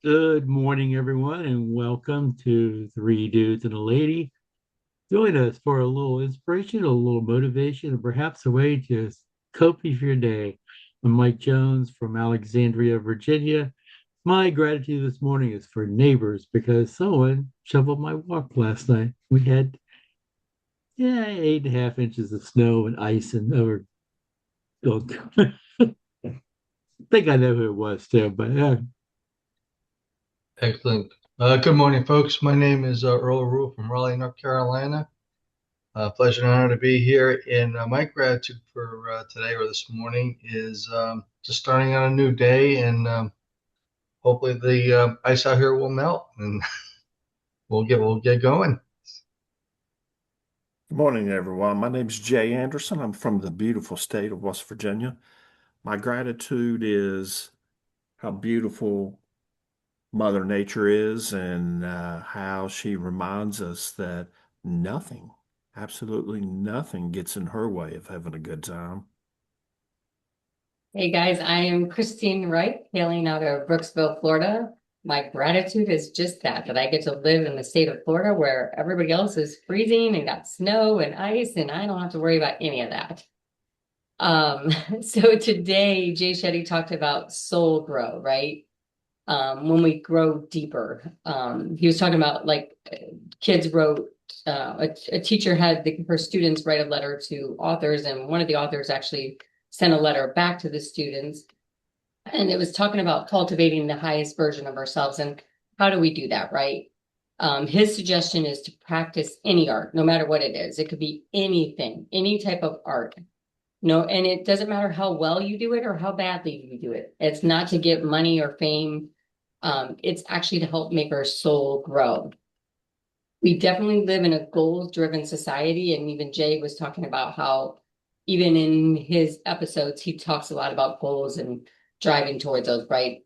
Good morning, everyone, and welcome to Three Dudes and a Lady. Join us for a little inspiration, a little motivation, and perhaps a way to cope with your day. I'm Mike Jones from Alexandria, Virginia. My gratitude this morning is for neighbors because someone shoveled my walk last night. We had 8.5 inches of snow and ice, and over. I think I know who it was too, but Excellent. Good morning, folks. My name is Earl Rule from Raleigh, North Carolina. Pleasure and honor to be here. And my gratitude for today or this morning is just starting on a new day, and hopefully the ice out here will melt, and we'll get going. Good morning, everyone. My name is Jay Anderson. I'm from the beautiful state of West Virginia. My gratitude is how beautiful Mother Nature is and how she reminds us that nothing, absolutely nothing gets in her way of having a good time. Hey guys, I am Christine Wright, hailing out of Brooksville, Florida. My gratitude is just that I get to live in the state of Florida where everybody else is freezing and got snow and ice, and I don't have to worry about any of that. Um, so today Jay Shetty talked about soul grow, right? When we grow deeper. He was talking about kids wrote, a teacher had her students write a letter to authors, and one of the authors actually sent a letter back to the students. And it was talking about cultivating the highest version of ourselves. And how do we do that, right? His suggestion is to practice any art, no matter what it is. It could be anything, any type of art. No, and it doesn't matter how well you do it or how badly you do it. It's not to get money or fame. It's actually to help make our soul grow. We definitely live in a goals-driven society, and even Jay was talking about how even in his episodes, he talks a lot about goals and driving towards those, right?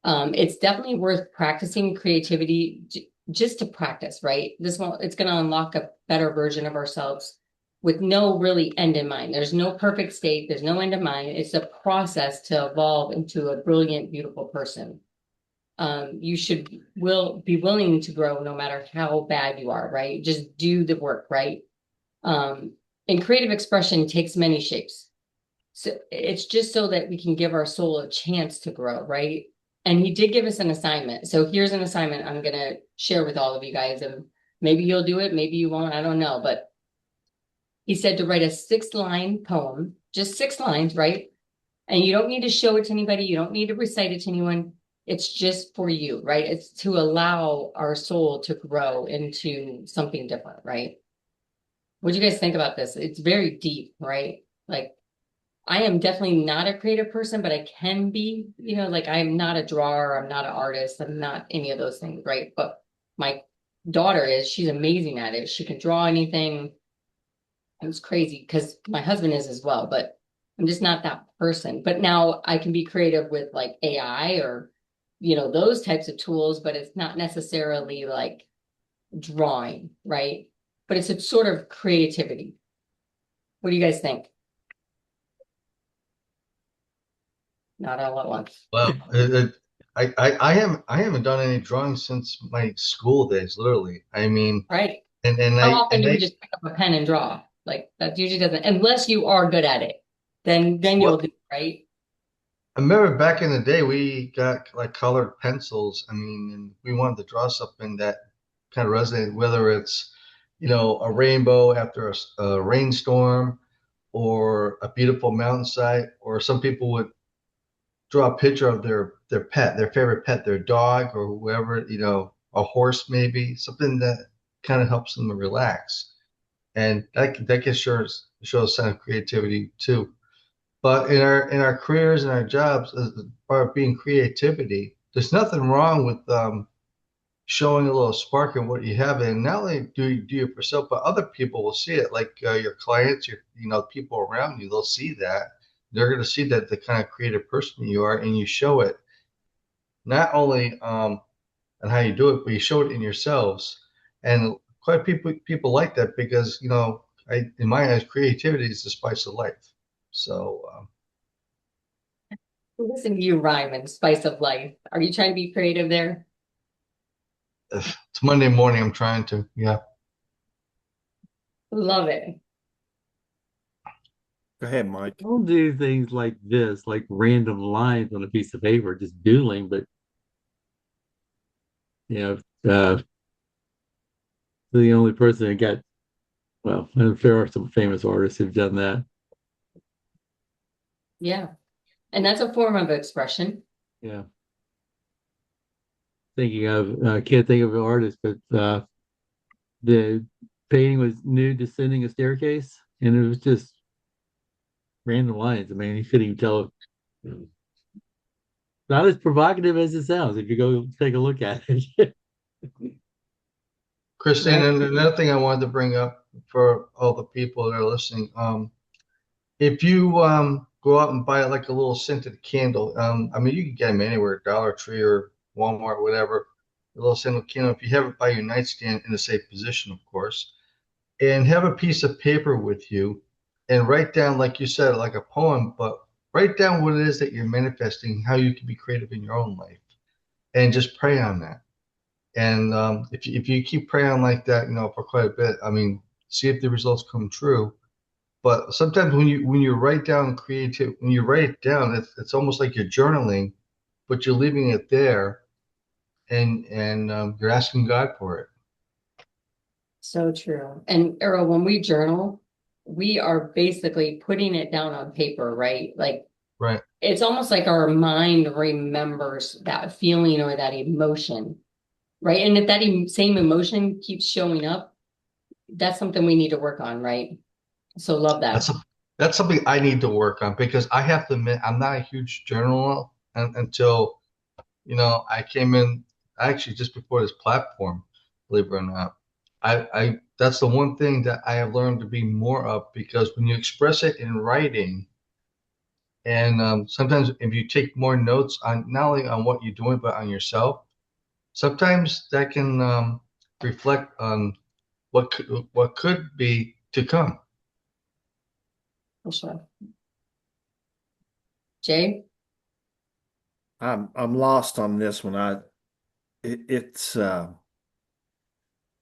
It's definitely worth practicing creativity just to practice, right? This one, it's going to unlock a better version of ourselves with no really end in mind. There's no perfect state, there's no end in mind. It's a process to evolve into a brilliant, beautiful person. You should will be willing to grow no matter how bad you are, right? Just do the work, right? Um, and creative expression takes many shapes. So it's just so that we can give our soul a chance to grow, right? And he did give us an assignment. So here's an assignment I'm going to share with all of you guys. And maybe you'll do it, maybe you won't, I don't know. But he said to write a 6-line poem, just 6 lines, right? And you don't need to show it to anybody. You don't need to recite it to anyone. It's just for you, right? It's to allow our soul to grow into something different, right? What do you guys think about this? It's very deep, right? Like, I am definitely not a creative person, but I can be, like I'm not a drawer, I'm not an artist, I'm not any of those things, right? But my daughter is, she's amazing at it. She can draw anything. It's crazy because my husband is as well, but I'm just not that person. But now I can be creative with like AI or, those types of tools, but it's not necessarily like drawing, right? But it's a sort of creativity. What do you guys think? Not all at once. Well, I haven't done any drawing since my school days, literally. I mean, Right. and and How I often and do we I just pick up a pen and draw? Like that usually doesn't, unless you are good at it, then you'll what do it, right? I remember back in the day, we got like colored pencils. I mean, and we wanted to draw something that kind of resonated, whether it's, a rainbow after a rainstorm or a beautiful mountainside, or some people would draw a picture of their pet, their favorite pet, their dog or whoever, a horse maybe, something that kind of helps them to relax. And that can show a sign of creativity too. But in our careers and our jobs, as part of being creativity, there's nothing wrong with showing a little spark in what you have. And not only do you do it for yourself, but other people will see it, like your clients, people around you. They'll see that. They're going to see that the kind of creative person you are, and you show it not only on how you do it, but you show it in yourselves. And quite people like that because in my eyes, creativity is the spice of life. So Listen to you rhyme and spice of life. Are you trying to be creative there? It's Monday morning. I'm trying to. Yeah. Love it. Go ahead, Mike. I'll do things like this, like random lines on a piece of paper, just doodling, but you know, the only person that got, well, there are some famous artists who've done that. Yeah. And that's a form of expression. Yeah. Thinking of, I can't think of an artist, but the painting was nude descending a staircase, and it was just random lines. I mean, you couldn't even tell. Not as provocative as it sounds if you go take a look at it. Christine, Well, and another thing I wanted to bring up for all the people that are listening, if you go out and buy like a little scented candle, I mean you can get them anywhere, Dollar Tree or Walmart, whatever. A little scented candle. If you have it by your nightstand in a safe position, of course, and have a piece of paper with you, and write down, like you said, like a poem, but write down what it is that you're manifesting, how you can be creative in your own life, and just pray on that. And if you keep praying like that, for quite a bit, I mean, see if the results come true. But sometimes when you write down creative, when you write it down, it's almost like you're journaling, but you're leaving it there, and you're asking God for it. So true. And Errol, when we journal, we are basically putting it down on paper, right? Like Right. it's almost like our mind remembers that feeling or that emotion, right? And if that same emotion keeps showing up, that's something we need to work on, right? So love That's that. a, that's something I need to work on because I have to admit I'm not a huge journaler until I came in actually just before this platform, believe it or not. I that's the one thing that I have learned to be more of because when you express it in writing, and sometimes if you take more notes on not only on what you're doing but on yourself, sometimes that can reflect on what could be to come. For sure. Jay? I'm lost on this one. It's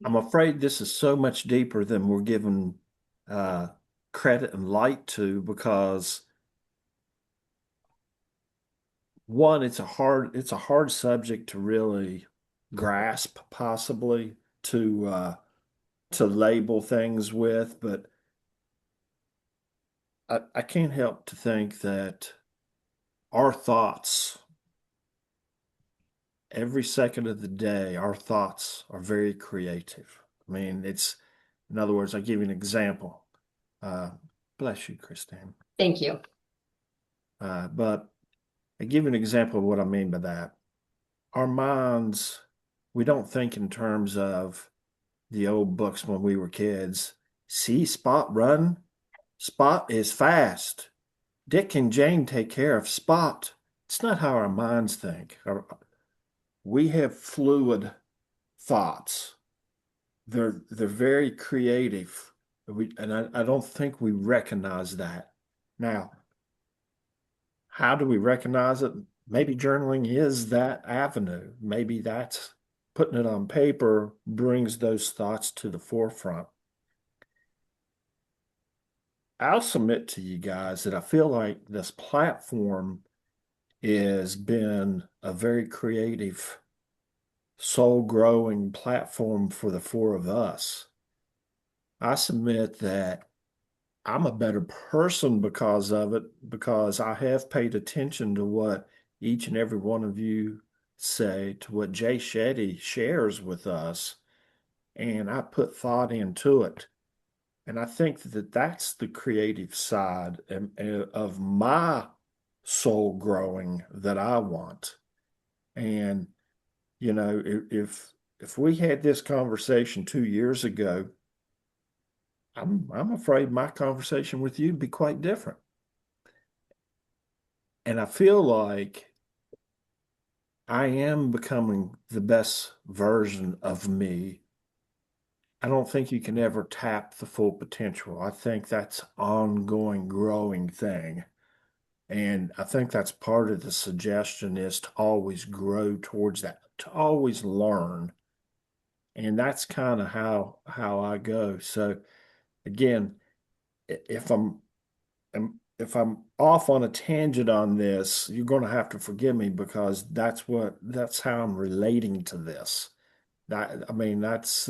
I'm afraid this is so much deeper than we're given uh, credit and light to because one, it's a hard subject to really grasp, possibly to label things with, but I can't help to think that our thoughts, every second of the day, our thoughts are very creative. I mean, in other words, I'll give you an example. Uh, Bless you, Christine. Thank you. But I give you an example of what I mean by that. Our minds, we don't think in terms of the old books when we were kids. See Spot run? Spot is fast. Dick and Jane take care of Spot. It's not how our minds think. We have fluid thoughts. They're very creative. I don't think we recognize that. Now, how do we recognize it? Maybe journaling is that avenue. Maybe that's putting it on paper brings those thoughts to the forefront. I'll submit to you guys that I feel like this platform has been a very creative, soul growing platform for the four of us. I submit that I'm a better person because of it, because I have paid attention to what each and every one of you say, to what Jay Shetty shares with us, and I put thought into it. And I think that that's the creative side of my soul growing that I want. And, if we had this conversation 2 years ago, I'm afraid my conversation with you would be quite different. And I feel like I am becoming the best version of me. I don't think you can ever tap the full potential. I think that's ongoing growing thing. And I think that's part of the suggestion is to always grow towards that, to always learn. And that's kind of how I go. So again, if if I'm off on a tangent on this, you're going to have to forgive me because that's how I'm relating to this. I mean, that's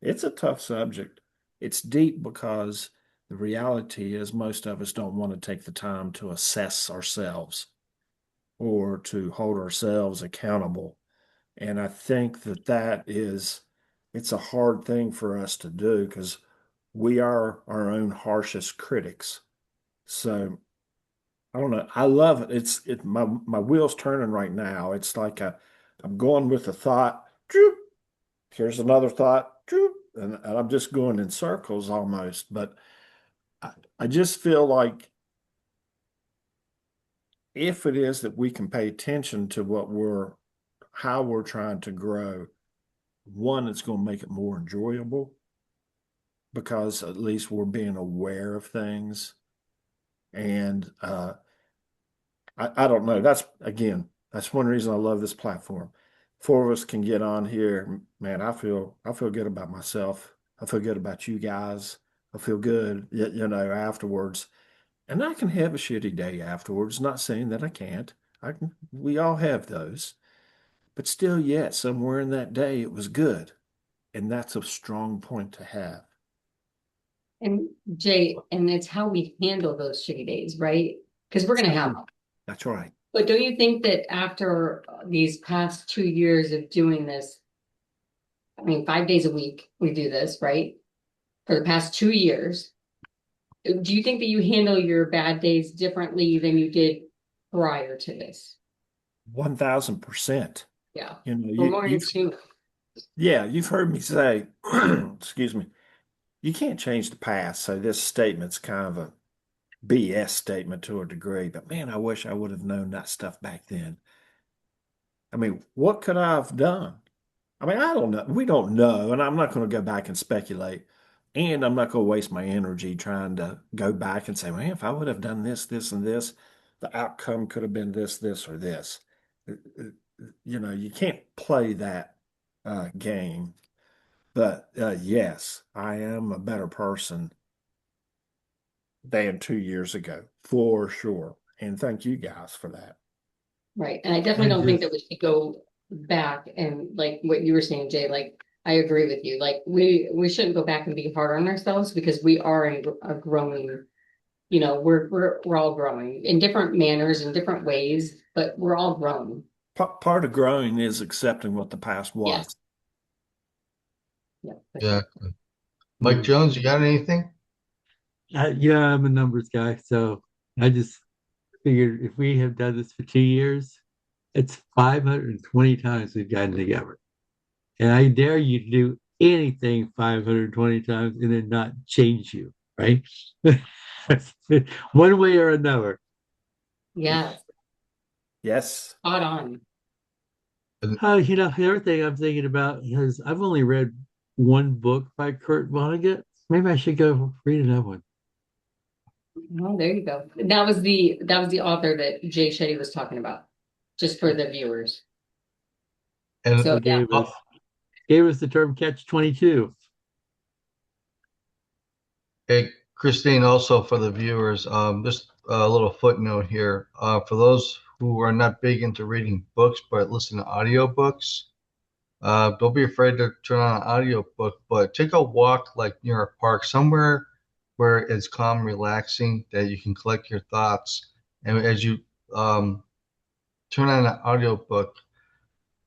it's a tough subject. It's deep because the reality is most of us don't want to take the time to assess ourselves or to hold ourselves accountable. And I think it's a hard thing for us to do because we are our own harshest critics. So I don't know. I love it. My wheels turning right now. It's like I'm going with a thought. Droop, here's another thought. Droop, and I'm just going in circles almost. But I just feel like if it is that we can pay attention to how we're trying to grow, one, it's going to make it more enjoyable because at least we're being aware of things. And I don't know. That's one reason I love this platform. Four of us can get on here. Man, I feel good about myself. I feel good about you guys. I feel good, afterwards. And I can have a shitty day afterwards. Not saying that I can't. We all have those. But still, yet, somewhere in that day, it was good. And that's a strong point to have. And Jay, and it's how we handle those shitty days, right? Because we're gonna have them. That's right. But don't you think that after these past 2 years of doing this, I mean, 5 days a week, we do this, right? For the past 2 years, do you think that you handle your bad days differently than you did prior to this? 1000%. Yeah. You know, We're more in tune. yeah, you've heard me say, excuse me, you can't change the past. So this statement's kind of a BS statement to a degree, but man, I wish I would have known that stuff back then. I mean, what could I have done? I mean, I don't know. We don't know, and I'm not going to go back and speculate. And I'm not going to waste my energy trying to go back and say, man, if I would have done this, this, and this, the outcome could have been this, or this. You can't play that game. But yes, I am a better person than 2 years ago, for sure. And thank you guys for that. Right. And I definitely I don't think just, that we should go back and like what you were saying, Jay, like I agree with you. Like we shouldn't go back and be hard on ourselves because we are in a growing, we're all growing in different manners in different ways, but we're all growing. Part of growing is accepting what the past Yeah. was. Yeah. For Yeah. sure. Mike hmm. Jones, you got anything? Yeah, I'm a numbers guy, so I just figured if we have done this for 2 years, it's 520 times we've gotten together. And I dare you to do anything 520 times and it not change you, right? One way or another. Yeah. Yes. Spot on. The other thing I'm thinking about is I've only read one book by Kurt Vonnegut. Maybe I should go read another one. Well, there you go. That was the author that Jay Shetty was talking about, just for the viewers. And So He yeah. gave us the term catch 22. hey, Christine, also for the viewers, just a little footnote here. For those who are not big into reading books but listen to audiobooks, don't be afraid to turn on an audiobook, but take a walk like near a park, somewhere where it's calm, relaxing, that you can collect your thoughts. And as you um, turn on an audiobook,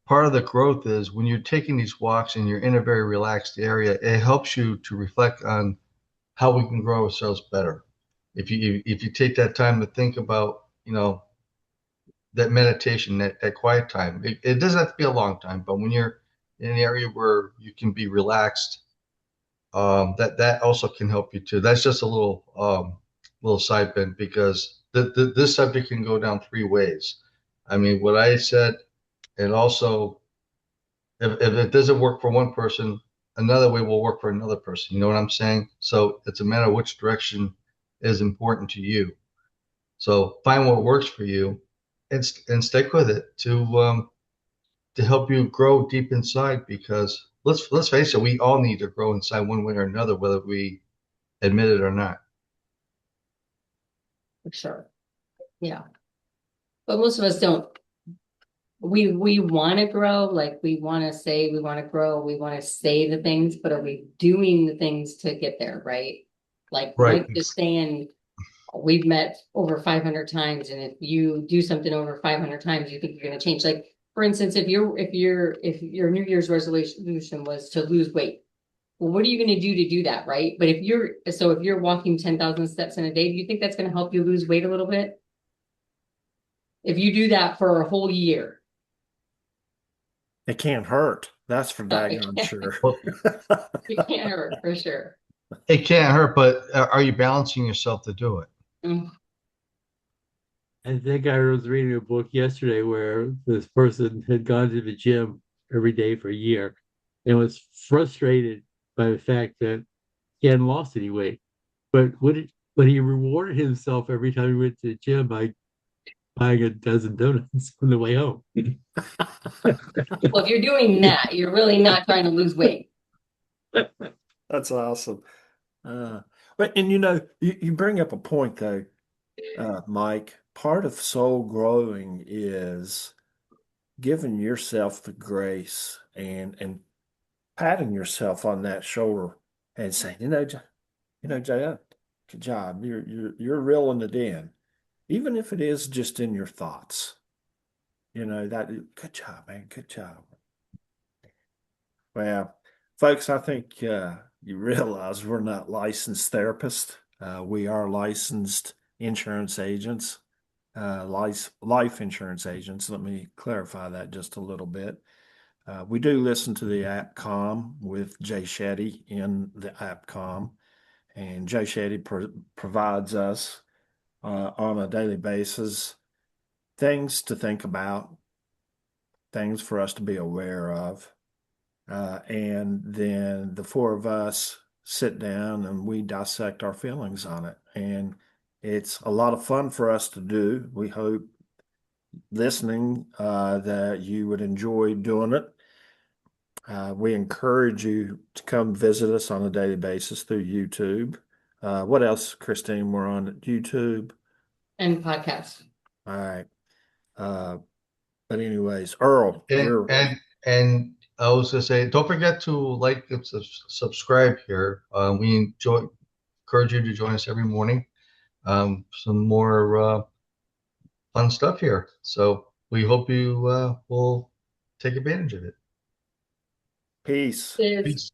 part of the growth is when you're taking these walks and you're in a very relaxed area, it helps you to reflect on how we can grow ourselves better. If you take that time to think about, that meditation, that quiet time, it doesn't have to be a long time, but when you're in an area where you can be relaxed, that also can help you too. That's just a little side bit because this subject can go down three ways. I mean, what I said, and also if it doesn't work for one person, another way will work for another person. You know what I'm saying? So it's a matter of which direction is important to you. So find what works for you and stick with it to help you grow deep inside because let's face it, we all need to grow inside one way or another, whether we admit it or not. For sure. Yeah. But most of us don't. We want to grow, like we want to say we want to grow, we want to say the things, but are we doing the things to get there, right? Like Right. Mike is saying, we've met over 500 times, and if you do something over 500 times, you think you're going to change. Like, for instance, if your New Year's resolution was to lose weight, well, what are you going to do that, right? But if you're walking 10,000 steps in a day, do you think that's going to help you lose weight a little bit? If you do that for a whole year, It can't hurt. That's for it daggone can't, sure. Well, it can't hurt for sure. it can't hurt, but are you balancing yourself to do it? Mm. I think I was reading a book yesterday where this person had gone to the gym every day for a year and was frustrated by the fact that he hadn't lost any weight. But he rewarded himself every time he went to the gym by buying a dozen donuts on the way home. Well, if you're doing that, you're really not trying to lose weight. That's awesome. But and you bring up a point though, Mike. Part of soul growing is giving yourself the grace and patting yourself on that shoulder and saying, Jay, good job. You're reeling it in, even if it is just in your thoughts. That good job, man. Good job. Well, folks, I think you realize we're not licensed therapists. We are licensed insurance agents, life insurance agents. Let me clarify that just a little bit. We do listen to the app Com with Jay Shetty in the app Com, and Jay Shetty provides us on a daily basis things to think about, things for us to be aware of. And then the four of us sit down and we dissect our feelings on it. And it's a lot of fun for us to do. We hope listening that you would enjoy doing it. We encourage you to come visit us on a daily basis through YouTube. What else, Christine? We're on YouTube. And podcast. All right. But anyways, Earl, And and I was gonna say, don't forget to like and subscribe here. We encourage you to join us every morning. Some more fun stuff here. So we hope you will take advantage of it. peace. Is Peace.